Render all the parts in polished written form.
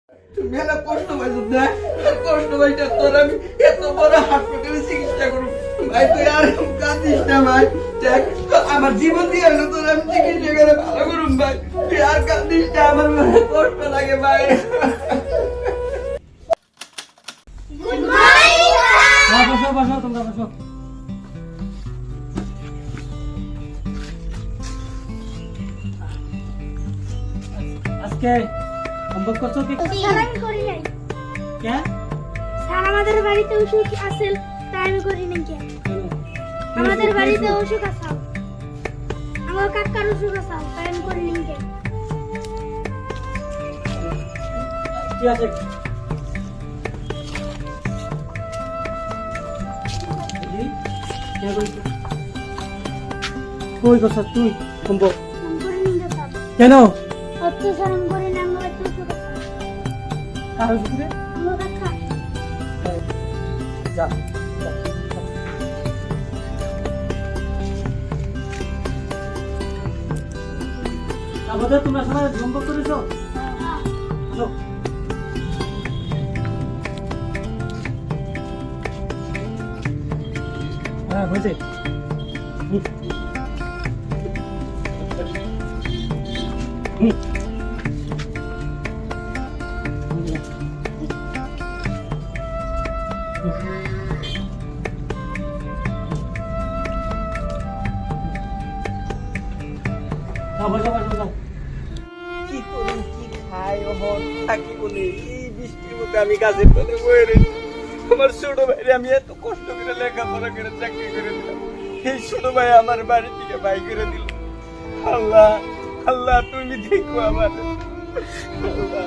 তুমি এত কষ্ট পাইছো না, কষ্ট পাইটা তোর আমি এত বড় হাসপাতালে চিকিৎসা করব ভাই, তুই আর কাঁদিস না ভাই। দেখ আমার জীবন দিয়ে হলো তোর আমি চিকিৎসা করে ভালো করুম ভাই, তুই আর কাঁদিস না, আমার মনে কষ্ট লাগে ভাই। বসো বসো তোমরা বসো। আজকে হোমওয়ার্ক করছো কি? স্যার আমি করি নাই। কেন? স্যার আমাদের বাড়িতে অসুখ আছে তাই আমি করি নাই। কেন? আমাদের বাড়িতে অসুখ আছে, আমার কাকার অসুখ আছে তাই আমি করি নাই। কেন? কি আছে? কই করছ তুই হোমওয়ার্ক? আমি করি নাই স্যার। কেন? আচ্ছা স্যার আমি করি নাই, আমার একটু অসুখ আছে। কার অসুখ রে? আমার কাকা। যা আমাদের তোমরা সবাই হোমওয়ার্ক করেছো? আসো। হ্যাঁ হয়েছে। কি করি কি খাই ওহন থাকি বলে এই বৃষ্টির মধ্যে আমি গাছের তলে বয়ে রয়েছি। আমার ছোট ভাইরে আমি এত কষ্ট করে লেখাপড়া করে চাকরি করে দিলাম, এই ছোট ভাই আমার বাড়ি থেকে বাই করে দিল। আল্লাহ আল্লাহ তুমি দেখো আমার আল্লাহ।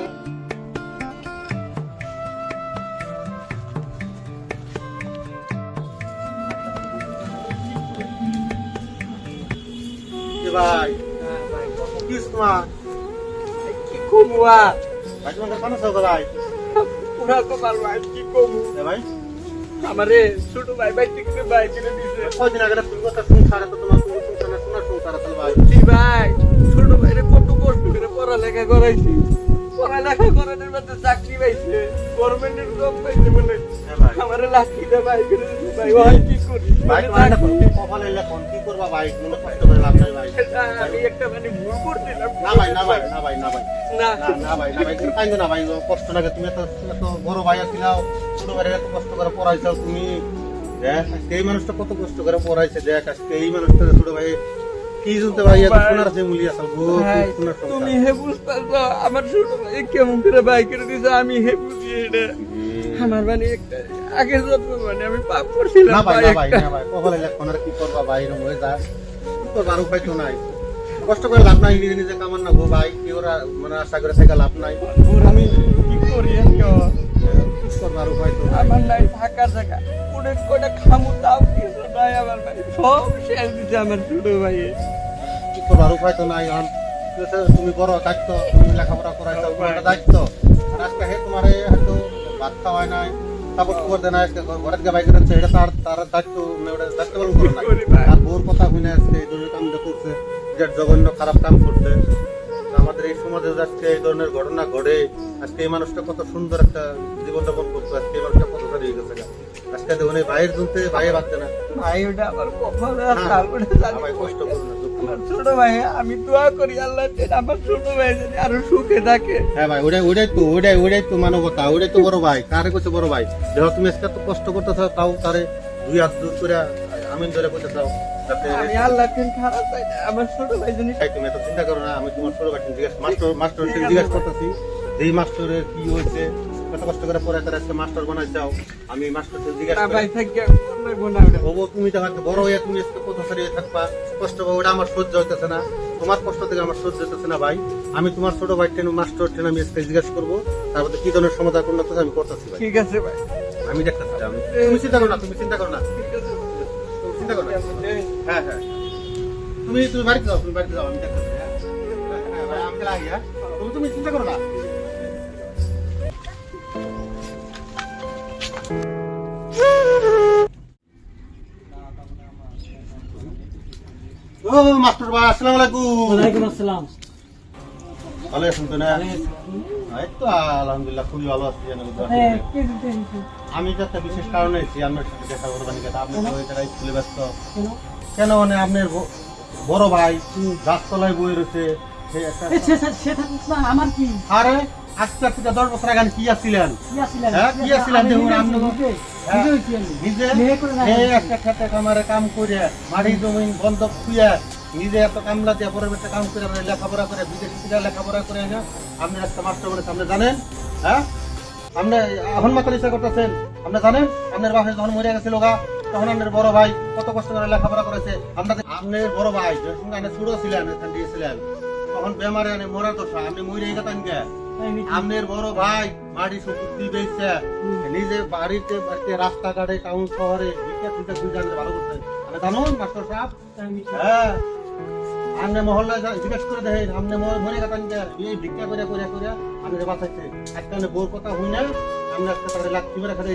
ভাই কি তোমার কি কমু আর ভাই তোমার কেন সকাল ভাই পুরা তো পারবো আর কি কমু। ভাই আমারে ছোট ভাই বাই থেকে বাই করে দিছে। কদিন আগে তুমি কথা সংসারে তো তোমার শোনার সংসার আছে ভাই। জি ভাই, ছোট ভাইরে কত কষ্ট করে পড়ালেখা করাইছি, পড়ালেখা করানোর মধ্যে চাকরি পাইছে, গভর্নমেন্টের জব পাইছে মনে আমারে লাঠিটা বাই করে দিছে ভাই। ওই কি করি ভাই তোমার কপালে লেখন কি করবা ভাই, কোনো কষ্ট করে লাভ নাই ভাই। আমি একটা মানে ভুল করছিলাম। না ভাই না ভাই না ভাই না ভাই না না ভাই না ভাই তুমি কাইন্দ না ভাই, কষ্ট লাগে। তুমি এত বড় ভাই আছিলাও, ছোট ভাইরে এত কষ্ট করে পড়াইছাও তুমি। দেখ আজকে এই মানুষটা কত কষ্ট করে পড়াইছে, দেখ আজকে এই মানুষটা ছোট ভাই কি শুনতে ভাই এত শোনার আছে মুলি আসাল ভাই, তুমি হে বুঝতেছো আমার ছোট ভাই কেমন করে বাই করে দিছে, আমি হে বুঝি এটা আমার মানে একটা আগের যত মানে আমি পাপ করছিলাম। না ভাই ভাই না ভাই একটা না ভাই কপালে লেখন আর কি করবা ভাই, এরকম হয়ে যা তো আর উপায় তো নাই। কষ্ট করে লাভ নাই, নিজে নিজে কামান না গো ভাই, কি ওরা মানে আশা করে থেকে লাভ নাই। আমি কি করি আর কি করবার উপায় তো নাই। আমার নাই থাকার জায়গা, কোনে কোনে খামু তাও কিছু নাই আমার ভাই, সব শেষ দিছে আমার ছোট ভাই। কি করবার উপায় তো নাই। এখন তুমি বড় দায়িত্ব, তুমি লেখাপড়া করাইছো, তোমার দায়িত্ব। আর আজকে হে তোমার হয়তো ভাত খাওয়াই নাই, সাপোর্ট করে দেয় না, আজকে ঘরের দিকে বাইক করছে, এটা তার তার দায়িত্ব, ওটা দায়িত্ব পালন করে নাই। আর বোর কথা শুনে আজকে এই ধরনের কামটা করছে, যে জঘন্য খারাপ কাম করছে। আমাদের এই সমাজে আজকে এই ধরনের ঘটনা ঘটে, আজকে এই মানুষটা কত সুন্দর একটা জীবনযাপন করতো, আজকে এই মানুষটা কত হারিয়ে গেছে। আজকে দেখুন এই ভাইয়ের জন্য ভাইয়ে বাঁচছে না। ভাই ওটা আমার কপালে আর হ্যাঁ, তারপরে ভাই কষ্ট করুন না, দুঃখ আমার ছোট ভাই, আমি দোয়া করি আল্লাহ যেন আমার ছোট ভাই যেন আরো সুখে থাকে। হ্যাঁ ভাই ওটাই তো মানবতা, ওটাই তো বড় ভাই। কারে কইছে বড় ভাই, দেখো তুমি আজকে তো কষ্ট করতেছ, তাও তারে দুই হাত দূর করে আমিন ধরে কইতে চাও যাতে আমি আল্লাহ খারাপ চাই না, আমার ছোট ভাই যেন ভাই তুমি এত চিন্তা করো না। আমি তোমার ছোট ভাই মাস্টার জিজ্ঞেস করতেছি, যেই মাস্টারের কি হয়েছে, কত কষ্ট করে পড়ে তার আজকে মাস্টার বানাই যাও। আমি মাস্টার জিজ্ঞেস না ভাই করি থাকে করবো না ওটা। বাবু তুমি তো হয়তো বড় হয়ে তুমি আজকে কত সারিয়ে থাকবা, কষ্ট পাবো, ওটা আমার সহ্য হইতেছে না। তোমার কষ্ট থেকে আমার সহ্য হইতেছে না ভাই। আমি তোমার ছোট ভাই ট্রেন মাস্টার ট্রেন আমি আজকে জিজ্ঞেস করবো, তারপর কি ধরনের সমাধান করতে আমি করতেছি ভাই। ঠিক আছে ভাই, আমি দেখতেছি, তুমি চিন্তা করো না, তুমি চিন্তা করো না, ঠিক আছে তুমি চিন্তা করো না। হ্যাঁ হ্যাঁ তুমি বাড়িতে যাও, তুমি বাড়িতে যাও, আমি দেখতেছি। হ্যাঁ ভাই আমি লাগি। হ্যাঁ তুমি চিন্তা করো না। ও মাস্টার ভাই আসসালামু আলাইকুম। ওয়ালাইকুম আসসালাম। ভালো আছেন তো না? এই তো আলহামদুলিল্লাহ খুবই ভালো আছি জানেন হ্যাঁ কে দিতে আমি তো একটা বিশেষ কারণে এসেছি আপনার সাথে দেখা করবো আপনি তো ওই জায়গায় স্কুলে ব্যস্ত কেন কেন মানে আপনার বড় ভাই গাছতলায় বই রয়েছে সে একটা সে থাকুক না আমার কি আরে আজকে থেকে 10 বছর আগে কি আসছিলেন কি আসিলেন হ্যাঁ, কি আসিলেন দেখুন আপনি হ্যাঁ, নিজে বিয়ে করে না এই একটা খেতে কামারে কাম করে মাটি জমি বন্ধক খুঁয়ে নিজে এত কামলা দিয়ে পরের একটা কাম করে আপনি লেখাপড়া করে বিদেশি থেকে লেখাপড়া করে না আপনি একটা মাস্টার বলে আপনি জানেন হ্যাঁ আপনি এখন মাত্র ইচ্ছা করতেছেন আপনি জানেন আপনার বাপে যখন মরে গেছিল গা তখন আপনার বড় ভাই কত কষ্ট করে লেখাপড়া করেছে আপনার বড় ভাই যখন আপনি ছোট ছিলেন এখান দিয়েছিলেন তখন বেমারে আনে মরার দশা আপনি মরে গেতেন গে আপনার বড় ভাই মাটি সম্পত্তি বেচছে নিজে বাড়িতে রাস্তাঘাটে টাউন শহরে দুই জানতে ভালো করতে আপনি জানুন মাস্টার সাহেব হ্যাঁ আপনি মহল্লায় জিজ্ঞেস করে দেখেন আপনি মরে গেতেন গে এই ভিক্ষা করে করে করে আপনি বাঁচাইছে একটা বোর কথা হই না আপনি একটা তাদের লাঠি মেরে খেতে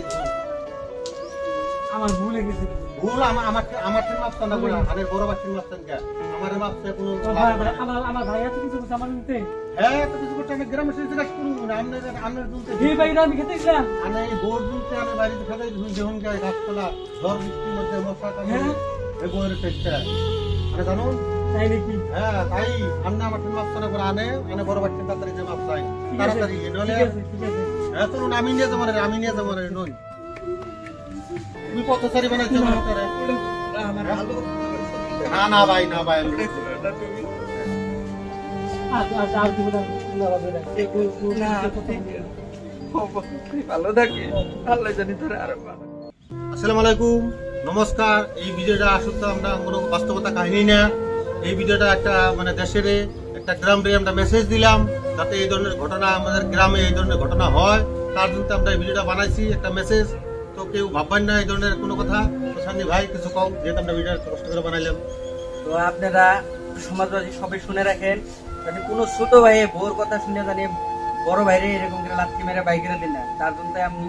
আমার ভুলে গেছে ভুল আমার ট্রেন মাপতেন না বলে আমাদের বড় ভাই ট্রেন মাপতেন কে আমার মাপতে কোনো আমার ভাই আছে কিছু কথা আমার নিতে হ্যাঁ তো কিছু করতে আমি গ্রামে এসে জিজ্ঞেস করুন আপনার দুলতে এই বাইরে আমি খেতে গেলাম আমি এই বোর দুলতে আমি বাড়িতে খাতাই ধুই যখন যায় গাছতলা ঝড় বৃষ্টির মধ্যে মশা কামড়ে এই বইয়ের চেষ্টা আরে জানুন তাই নাকি হ্যাঁ তাই আপনি আমার ট্রেন মাপতে না করে আনে বড় ভাই ট্রেন তাড়াতাড়ি যে মাপ চাই তাড়াতাড়ি নলে ঠিক আছে হ্যাঁ চলুন আমি নিয়ে যাবো রে নই তুমি পথচারী বানাইছো মনে করে না ভাই আচ্ছা আর দিব না ভালো থাকে আল্লাহ জানি তোরা আরো ভালো। আসসালামু আলাইকুম নমস্কার এই ভিডিওটা আসলে আমরা কোনো বাস্তবতা কাহিনী না এই ভিডিওটা একটা মানে দেশের একটা গ্রামে আমরা মেসেজ দিলাম যাতে এই ধরনের ঘটনা আমাদের গ্রামে এই ধরনের ঘটনা হয় তার জন্য আমরা এই ভিডিওটা বানাইছি একটা মেসেজ তো কেউ ভাববেন না এই ধরনের কোনো কথা তো সানি ভাই কিছু কম যেহেতু আমরা ভিডিওটা কষ্ট করে বানাইলাম তো আপনারা সমাজবাদী সবাই শুনে রাখেন যদি কোনো ছোট ভাই বউর কথা শুনে জানি বড় ভাইরে এরকম করে লাথি মেরে বাইকেরে দিন না তার জন্য আমি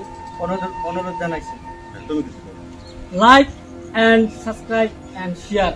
অনুরোধ জানাইছি তুমি কিছু like and subscribe and share